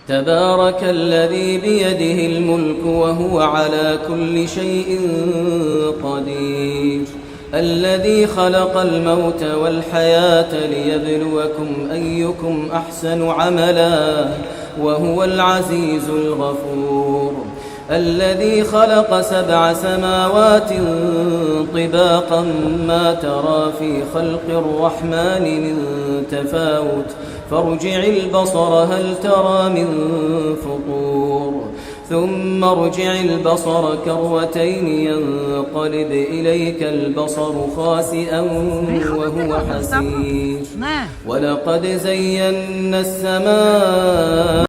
تبارك الذي بيده الملك وهو على كل شيء قدير الذي خلق الموت والحياة ليبلوكم أيكم أحسن عملا وهو العزيز الغفور الذي خلق 7 سماوات طباقا ما ترى في خلق الرحمن من تفاوت فارجع البصر هل ترى من فطور ثم ارجع البصر كرتين ينقلب إليك البصر خاسئا وهو حسير ولقد زينا السماء